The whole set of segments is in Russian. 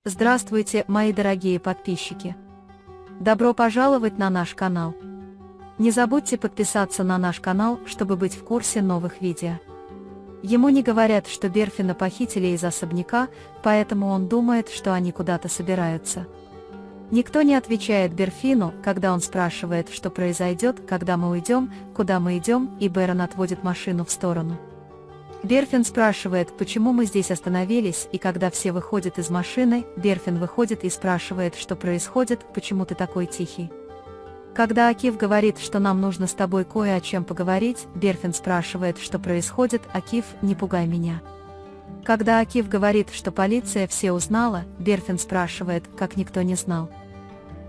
Здравствуйте, мои дорогие подписчики! Добро пожаловать на наш канал! Не забудьте подписаться на наш канал, чтобы быть в курсе новых видео. Ему не говорят, что Берфина похитили из особняка, поэтому он думает, что они куда-то собираются. Никто не отвечает Берфину, когда он спрашивает, что произойдет, когда мы уйдем, куда мы идем, и Берон отводит машину в сторону. Берфин спрашивает, почему мы здесь остановились, и когда все выходят из машины, Берфин выходит и спрашивает, что происходит, почему ты такой тихий. Когда Акиф говорит, что нам нужно с тобой кое о чем поговорить, Берфин спрашивает, что происходит, Акиф, не пугай меня. Когда Акиф говорит, что полиция все узнала, Берфин спрашивает, как никто не знал.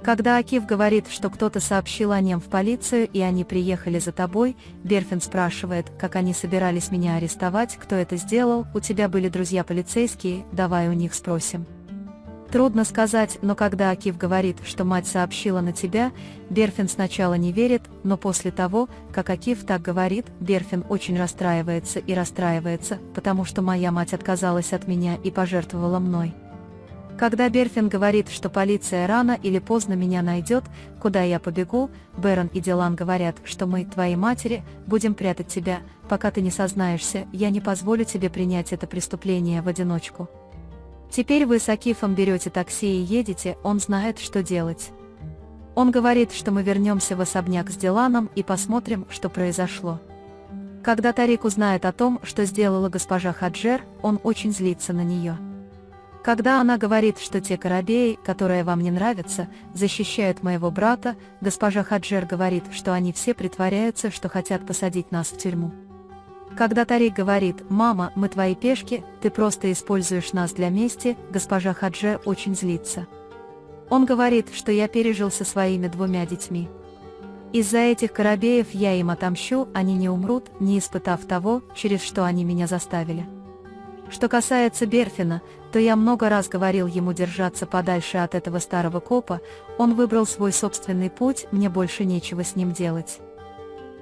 Когда Акиф говорит, что кто-то сообщил о нем в полицию и они приехали за тобой, Берфин спрашивает, как они собирались меня арестовать, кто это сделал, у тебя были друзья полицейские, давай у них спросим. Трудно сказать, но когда Акиф говорит, что мать сообщила на тебя, Берфин сначала не верит, но после того, как Акиф так говорит, Берфин очень расстраивается, потому что моя мать отказалась от меня и пожертвовала мной. Когда Берфин говорит, что полиция рано или поздно меня найдет, куда я побегу, Берон и Дилан говорят, что мы, твои матери, будем прятать тебя, пока ты не сознаешься, я не позволю тебе принять это преступление в одиночку. Теперь вы с Акифом берете такси и едете, он знает, что делать. Он говорит, что мы вернемся в особняк с Диланом и посмотрим, что произошло. Когда Тарик узнает о том, что сделала госпожа Хаджер, он очень злится на нее. Когда она говорит, что те корабеи, которые вам не нравятся, защищают моего брата, госпожа Хаджер говорит, что они все притворяются, что хотят посадить нас в тюрьму. Когда Тарик говорит, мама, мы твои пешки, ты просто используешь нас для мести, госпожа Хаджер очень злится. Он говорит, что я пережил со своими двумя детьми. Из-за этих корабеев я им отомщу, они не умрут, не испытав того, через что они меня заставили. Что касается Берфина, то я много раз говорил ему держаться подальше от этого старого копа, он выбрал свой собственный путь, мне больше нечего с ним делать.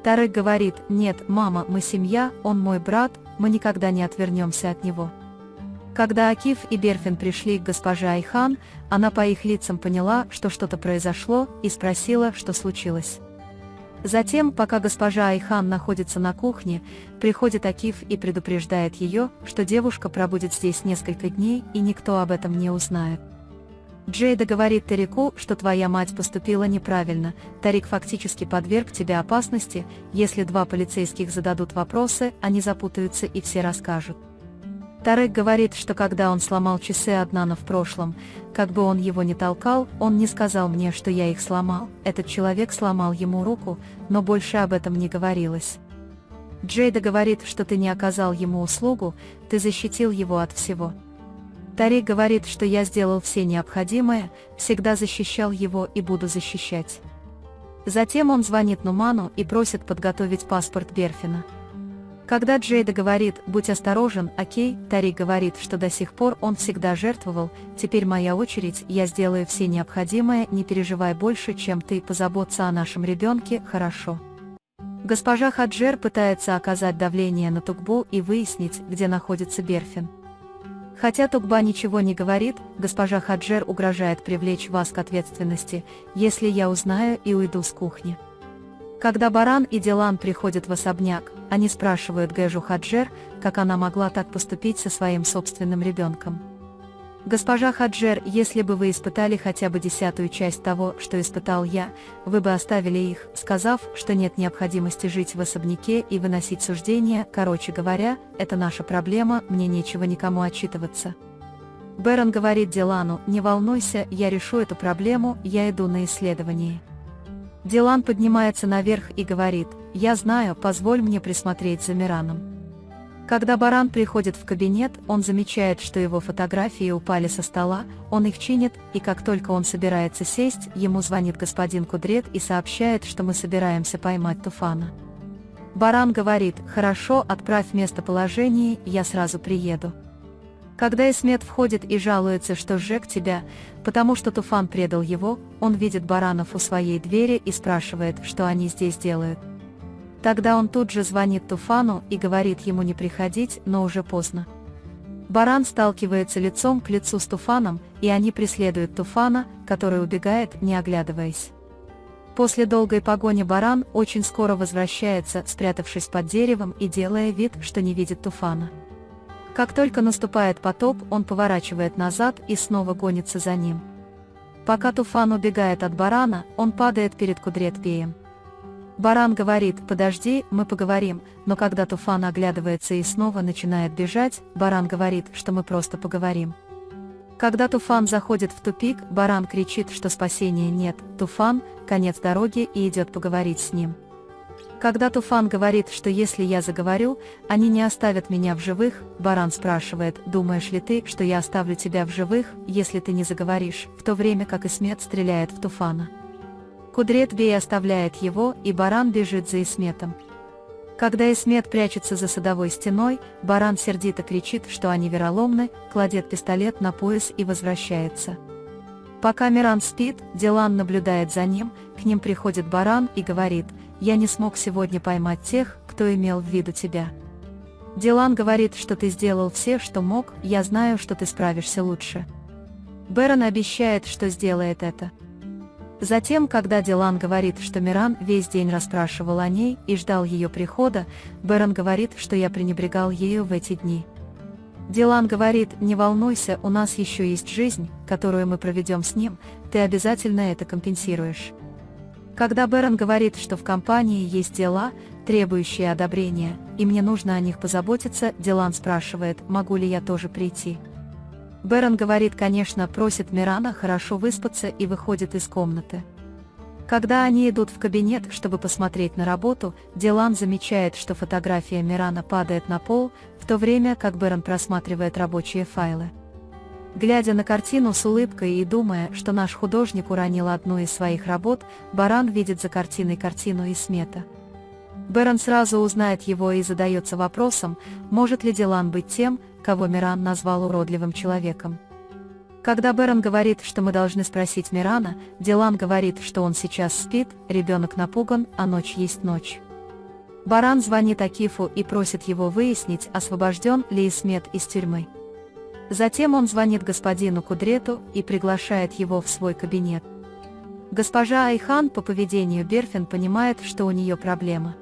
Тарик говорит, нет, мама, мы семья, он мой брат, мы никогда не отвернемся от него. Когда Акиф и Берфин пришли к госпоже Айхан, она по их лицам поняла, что что-то произошло, и спросила, что случилось. Затем, пока госпожа Айхан находится на кухне, приходит Акиф и предупреждает ее, что девушка пробудет здесь несколько дней и никто об этом не узнает. Джейда говорит Тарику, что твоя мать поступила неправильно, Тарик фактически подверг тебя опасности, если два полицейских зададут вопросы, они запутаются и все расскажут. Тарик говорит, что когда он сломал часы Аднана в прошлом, как бы он его ни толкал, он не сказал мне, что я их сломал, этот человек сломал ему руку, но больше об этом не говорилось. Джейда говорит, что ты не оказал ему услугу, ты защитил его от всего. Тарик говорит, что я сделал все необходимое, всегда защищал его и буду защищать. Затем он звонит Нуману и просит подготовить паспорт Берфина. Когда Джейда говорит, будь осторожен, окей, Тарик говорит, что до сих пор он всегда жертвовал, теперь моя очередь, я сделаю все необходимое, не переживай больше, чем ты, позаботься о нашем ребенке, хорошо. Госпожа Хаджер пытается оказать давление на Тугбу и выяснить, где находится Берфин. Хотя Тугба ничего не говорит, госпожа Хаджер угрожает привлечь вас к ответственности, если я узнаю и уйду с кухни. Когда Баран и Дилан приходят в особняк, они спрашивают Гэжу Хаджер, как она могла так поступить со своим собственным ребенком. Госпожа Хаджер, если бы вы испытали хотя бы 10-ю часть того, что испытал я, вы бы оставили их, сказав, что нет необходимости жить в особняке и выносить суждения, короче говоря, это наша проблема, мне нечего никому отчитываться. Берон говорит Дилану, не волнуйся, я решу эту проблему, я иду на исследование. Дилан поднимается наверх и говорит, я знаю, позволь мне присмотреть за Мираном. Когда Баран приходит в кабинет, он замечает, что его фотографии упали со стола, он их чинит, и как только он собирается сесть, ему звонит господин Кудрет и сообщает, что мы собираемся поймать Туфана. Баран говорит, хорошо, отправь местоположение, я сразу приеду. Когда Исмет входит и жалуется, что сжег тебя, потому что Туфан предал его, он видит баранов у своей двери и спрашивает, что они здесь делают. Тогда он тут же звонит Туфану и говорит ему не приходить, но уже поздно. Баран сталкивается лицом к лицу с Туфаном, и они преследуют Туфана, который убегает, не оглядываясь. После долгой погони баран очень скоро возвращается, спрятавшись под деревом и делая вид, что не видит Туфана. Как только наступает потоп, он поворачивает назад и снова гонится за ним. Пока Туфан убегает от барана, он падает перед Кудретбеем. Баран говорит: «Подожди, мы поговорим», но когда Туфан оглядывается и снова начинает бежать, баран говорит, что мы просто поговорим. Когда Туфан заходит в тупик, баран кричит, что спасения нет, Туфан – конец дороги, и идет поговорить с ним. Когда Туфан говорит, что если я заговорю, они не оставят меня в живых, баран спрашивает: «Думаешь ли ты, что я оставлю тебя в живых, если ты не заговоришь», в то время как Исмет стреляет в Туфана. Кудретбей оставляет его, и баран бежит за Исметом. Когда Исмет прячется за садовой стеной, баран сердито кричит, что они вероломны, кладет пистолет на пояс и возвращается. Пока Миран спит, Дилан наблюдает за ним, к ним приходит баран и говорит: «Я не смог сегодня поймать тех, кто имел в виду тебя». Дилан говорит, что ты сделал все, что мог, я знаю, что ты справишься лучше. Берон обещает, что сделает это. Затем, когда Дилан говорит, что Миран весь день расспрашивал о ней и ждал ее прихода, Берон говорит, что я пренебрегал ею в эти дни. Дилан говорит: «Не волнуйся, у нас еще есть жизнь, которую мы проведем с ним, ты обязательно это компенсируешь». Когда Берон говорит, что в компании есть дела, требующие одобрения, и мне нужно о них позаботиться, Дилан спрашивает: «Могу ли я тоже прийти?» Берон говорит, конечно, просит Мирана хорошо выспаться и выходит из комнаты. Когда они идут в кабинет, чтобы посмотреть на работу, Дилан замечает, что фотография Мирана падает на пол, в то время как Берон просматривает рабочие файлы. Глядя на картину с улыбкой и думая, что наш художник уронил одну из своих работ, баран видит за картиной картину Исмета. Берон сразу узнает его и задается вопросом, может ли Дилан быть тем, кого Миран назвал уродливым человеком. Когда Берон говорит, что мы должны спросить Мирана, Дилан говорит, что он сейчас спит, ребенок напуган, а ночь есть ночь. Баран звонит Акифу и просит его выяснить, освобожден ли Исмет из тюрьмы. Затем он звонит господину Кудрету и приглашает его в свой кабинет. Госпожа Айхан по поведению Берфин понимает, что у нее проблема.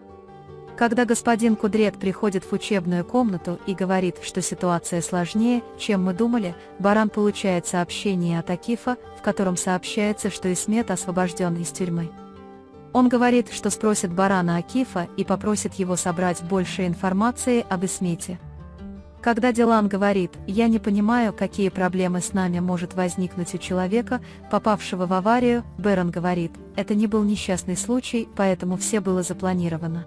Когда господин Кудрет приходит в учебную комнату и говорит, что ситуация сложнее, чем мы думали, баран получает сообщение от Акифа, в котором сообщается, что Исмет освобожден из тюрьмы. Он говорит, что спросит барана Акифа и попросит его собрать больше информации об Исмете. Когда Дилан говорит: «Я не понимаю, какие проблемы с нами может возникнуть у человека, попавшего в аварию», Берон говорит: «Это не был несчастный случай, поэтому все было запланировано».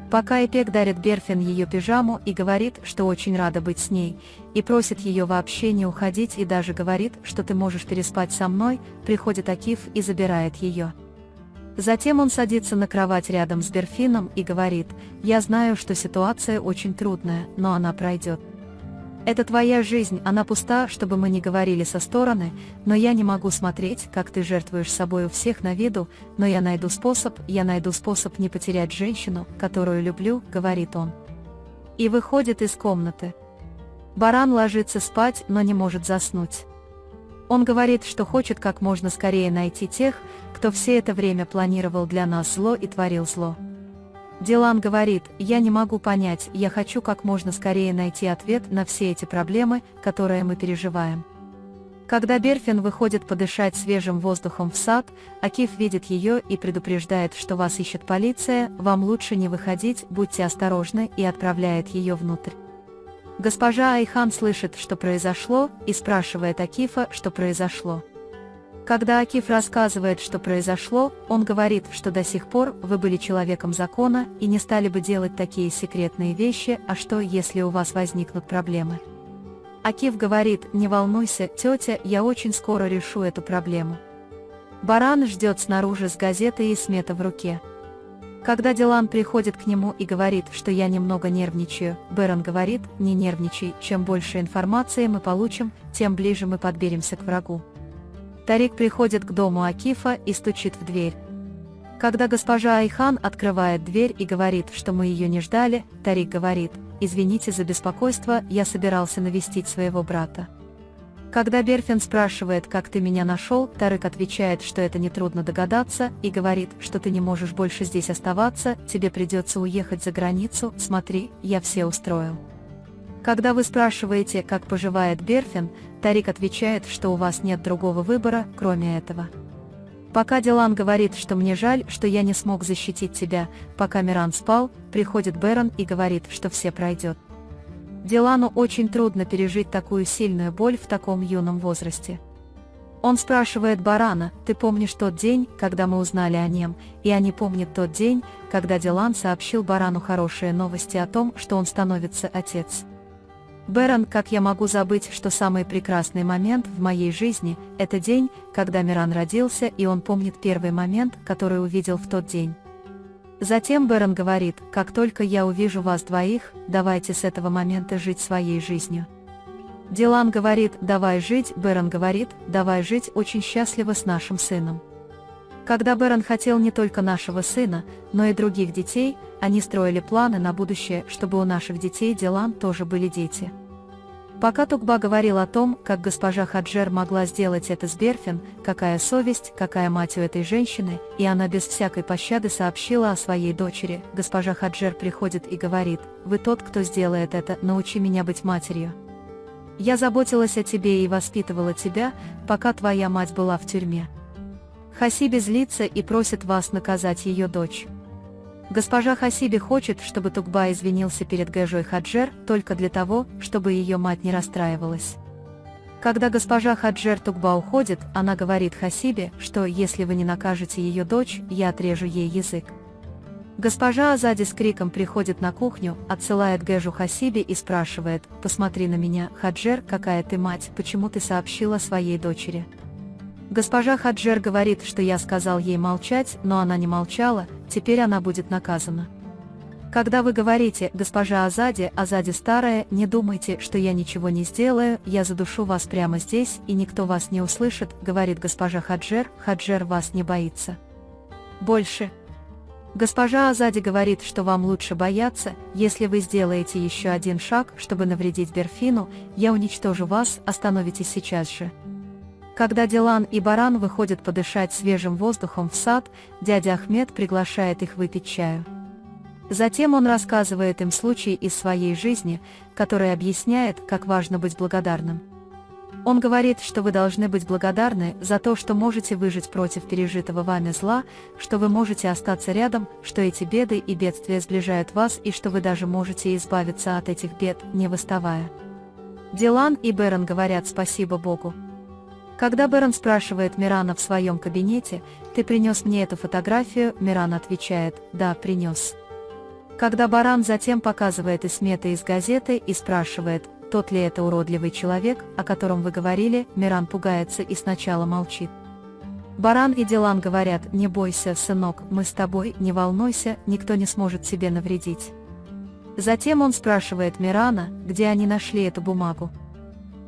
Пока Эпек дарит Берфин ее пижаму и говорит, что очень рада быть с ней, и просит ее вообще не уходить и даже говорит, что ты можешь переспать со мной, приходит Акиф и забирает ее. Затем он садится на кровать рядом с Берфином и говорит: «Я знаю, что ситуация очень трудная, но она пройдет. Это твоя жизнь, она пуста, чтобы мы не говорили со стороны, но я не могу смотреть, как ты жертвуешь собой у всех на виду, но я найду способ не потерять женщину, которую люблю», говорит он. И выходит из комнаты. Баран ложится спать, но не может заснуть. Он говорит, что хочет как можно скорее найти тех, кто все это время планировал для нас зло и творил зло. Дилан говорит: «Я не могу понять, я хочу как можно скорее найти ответ на все эти проблемы, которые мы переживаем». Когда Берфин выходит подышать свежим воздухом в сад, Акиф видит ее и предупреждает, что вас ищет полиция, вам лучше не выходить, будьте осторожны, и отправляет ее внутрь. Госпожа Айхан слышит, что произошло, и спрашивает Акифа, что произошло. Когда Акиф рассказывает, что произошло, он говорит, что до сих пор вы были человеком закона и не стали бы делать такие секретные вещи, а что, если у вас возникнут проблемы? Акиф говорит: «Не волнуйся, тетя, я очень скоро решу эту проблему». Баран ждет снаружи с газетой Исмета в руке. Когда Дилан приходит к нему и говорит, что я немного нервничаю, Берон говорит: «Не нервничай, чем больше информации мы получим, тем ближе мы подберемся к врагу». Тарик приходит к дому Акифа и стучит в дверь. Когда госпожа Айхан открывает дверь и говорит, что мы ее не ждали, Тарик говорит: извините за беспокойство, я собирался навестить своего брата. Когда Берфин спрашивает, как ты меня нашел, Тарык отвечает, что это нетрудно догадаться, и говорит, что ты не можешь больше здесь оставаться, тебе придется уехать за границу, смотри, я все устроил. Когда вы спрашиваете, как поживает Берфин, Тарик отвечает, что у вас нет другого выбора, кроме этого. Пока Дилан говорит, что мне жаль, что я не смог защитить тебя, пока Миран спал, приходит Берон и говорит, что все пройдет. Дилану очень трудно пережить такую сильную боль в таком юном возрасте. Он спрашивает Барана, ты помнишь тот день, когда мы узнали о нем, и они помнят тот день, когда Дилан сообщил Барану хорошие новости о том, что он становится отец. Берон, как я могу забыть, что самый прекрасный момент в моей жизни – это день, когда Миран родился, и он помнит первый момент, который увидел в тот день. Затем Берон говорит, как только я увижу вас двоих, давайте с этого момента жить своей жизнью. Дилан говорит, давай жить, Берон говорит, давай жить очень счастливо с нашим сыном. Когда Берон хотел не только нашего сына, но и других детей, они строили планы на будущее, чтобы у наших детей Дилан тоже были дети. Пока Тугба говорил о том, как госпожа Хаджер могла сделать это с Берфин, какая совесть, какая мать у этой женщины, и она без всякой пощады сообщила о своей дочери, госпожа Хаджер приходит и говорит, «Вы тот, кто сделает это, научи меня быть матерью. Я заботилась о тебе и воспитывала тебя, пока твоя мать была в тюрьме». Хасиби злится и просит вас наказать ее дочь. Госпожа Хасиби хочет, чтобы Тугба извинился перед Гэжой Хаджер только для того, чтобы ее мать не расстраивалась. Когда госпожа Хаджер Тугба уходит, она говорит Хасибе, что если вы не накажете ее дочь, я отрежу ей язык. Госпожа Азади с криком приходит на кухню, отсылает Гэжу Хасиби и спрашивает, «Посмотри на меня, Хаджер, какая ты мать, почему ты сообщила своей дочери?» Госпожа Хаджер говорит, что я сказал ей молчать, но она не молчала, теперь она будет наказана. Когда вы говорите, госпожа Азади, Азади старая, не думайте, что я ничего не сделаю, я задушу вас прямо здесь, и никто вас не услышит, говорит госпожа Хаджер, Хаджер вас не боится. Больше. Госпожа Азади говорит, что вам лучше бояться, если вы сделаете еще один шаг, чтобы навредить Берфину, я уничтожу вас, остановитесь сейчас же. Когда Дилан и Баран выходят подышать свежим воздухом в сад, дядя Ахмед приглашает их выпить чаю. Затем он рассказывает им случай из своей жизни, который объясняет, как важно быть благодарным. Он говорит, что вы должны быть благодарны за то, что можете выжить против пережитого вами зла, что вы можете остаться рядом, что эти беды и бедствия сближают вас и что вы даже можете избавиться от этих бед, не восставая. Дилан и Берон говорят спасибо Богу. Когда Берон спрашивает Мирана в своем кабинете, «Ты принес мне эту фотографию?» Миран отвечает, «Да, принес». Когда Баран затем показывает Исмета из газеты и спрашивает, тот ли это уродливый человек, о котором вы говорили, Миран пугается и сначала молчит. Баран и Дилан говорят, «Не бойся, сынок, мы с тобой, не волнуйся, никто не сможет тебе навредить». Затем он спрашивает Мирана, где они нашли эту бумагу.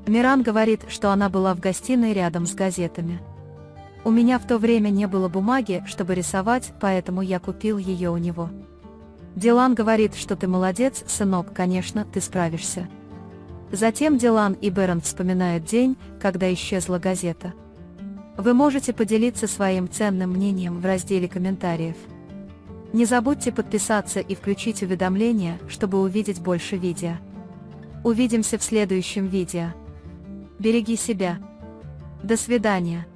Миран говорит, что она была в гостиной рядом с газетами. «У меня в то время не было бумаги, чтобы рисовать, поэтому я купил ее у него». Дилан говорит, что ты молодец, сынок, конечно, ты справишься. Затем Дилан и Берон вспоминают день, когда исчезла газета. Вы можете поделиться своим ценным мнением в разделе комментариев. Не забудьте подписаться и включить уведомления, чтобы увидеть больше видео. Увидимся в следующем видео. Береги себя. До свидания.